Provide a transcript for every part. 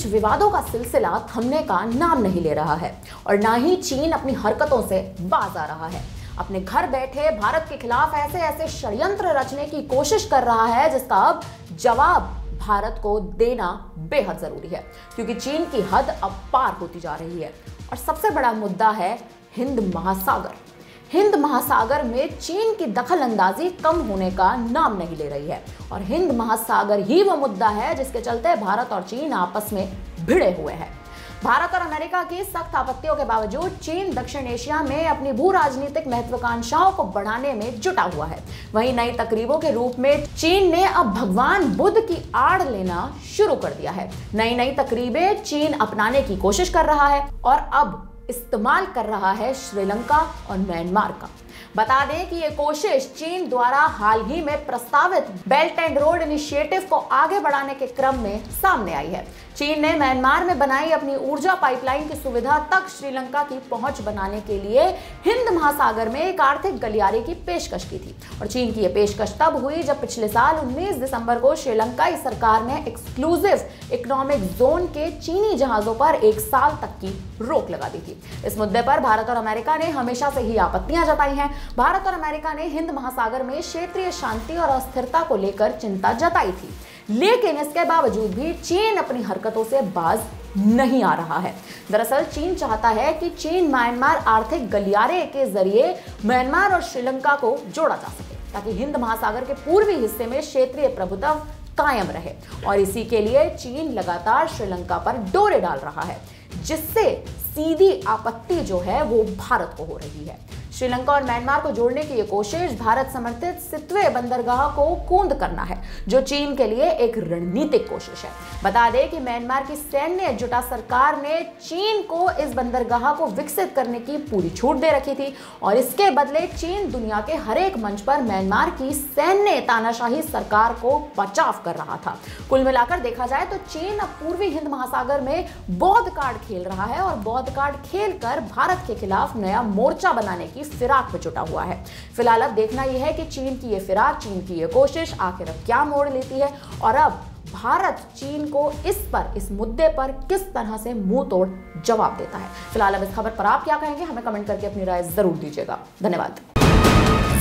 विवादों का सिलसिला थमने का नाम नहीं ले रहा है और ना ही चीन अपनी हरकतों से बाज आ रहा है। अपने घर बैठे भारत के खिलाफ ऐसे ऐसे षड्यंत्र रचने की कोशिश कर रहा है जिसका अब जवाब भारत को देना बेहद जरूरी है, क्योंकि चीन की हद अब पार होती जा रही है। और सबसे बड़ा मुद्दा है हिंद महासागर। हिंद महासागर में चीन की दखल अंदाजी कम होने का नाम नहीं ले रही है और हिंद महासागर ही वो मुद्दा है जिसके चलते भारत और चीन आपस में भिड़े हुए हैं। भारत और अमेरिका की सख्त आपत्तियों के बावजूद चीन दक्षिण एशिया में अपनी भू राजनीतिक महत्वाकांक्षाओं को बढ़ाने में जुटा हुआ है। वहीं नई तकरीबों के रूप में चीन ने अब भगवान बुद्ध की आड़ लेना शुरू कर दिया है। नई तकरीबें चीन अपनाने की कोशिश कर रहा है और अब इस्तेमाल कर रहा है श्रीलंका और म्यांमार का। बता दें कि ये कोशिश चीन द्वारा हाल ही में प्रस्तावित बेल्ट एंड रोड इनिशिएटिव को आगे बढ़ाने के क्रम में सामने आई है। चीन ने म्यांमार में बनाई अपनी ऊर्जा पाइपलाइन की सुविधा तक श्रीलंका की पहुंच बनाने के लिए हिंद महासागर में एक आर्थिक गलियारे की पेशकश की थी और चीन की यह पेशकश तब हुई जब पिछले साल 19 दिसंबर को श्रीलंकाई सरकार ने एक्सक्लूसिव इकोनॉमिक जोन के चीनी जहाजों पर 1 साल तक की रोक लगा दी थी। इस मुद्दे पर भारत और अमेरिका ने हमेशा से ही आपत्तियां जताई हैं। भारत और अमेरिका ने हिंद महासागर में क्षेत्रीय शांति और अस्थिरता को लेकर चिंता जताई थी, लेकिन इसके बावजूद भी चीन अपनी हरकतों से बाज नहीं आ रहा है। दरअसल चीन चाहता है कि चीन म्यांमार आर्थिक गलियारे के जरिए म्यांमार और श्रीलंका को जोड़ा जा सके ताकि हिंद महासागर के पूर्वी हिस्से में क्षेत्रीय प्रभुत्व कायम रहे और इसी के लिए चीन लगातार श्रीलंका पर डोरे डाल रहा है, जिससे सीधी आपत्ति जो है वो भारत को हो रही है। श्रीलंका और म्यांमार को जोड़ने की यह कोशिश भारत समर्थित सितवे बंदरगाह को कूंद करना है, जो चीन के लिए एक रणनीतिक कोशिश है। बता दें कि म्यांमार की सैन्य जुटा सरकार ने चीन को इस बंदरगाह को विकसित करने की पूरी छूट दे रखी थी और इसके बदले चीन दुनिया के हर एक मंच पर म्यांमार की सैन्य तानाशाही सरकार को बचाव कर रहा था। कुल मिलाकर देखा जाए तो चीन अब पूर्वी हिंद महासागर में बौद्ध कार्ड खेल रहा है और बौद्ध कार्ड खेलकर भारत के खिलाफ नया मोर्चा बनाने की फिराक में जुटा हुआ है। फिलहाल अब देखना यह है कि चीन की ये फिराक, चीन की ये कोशिश आखिर अब क्या मोड़ लेती है और अब भारत चीन को इस मुद्दे पर किस तरह से मुंह तोड़ जवाब देता है। फिलहाल अब इस खबर पर आप क्या कहेंगे, हमें कमेंट करके अपनी राय जरूर दीजिएगा। धन्यवाद।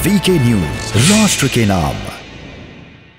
वीके न्यूज, राष्ट्र के नाम।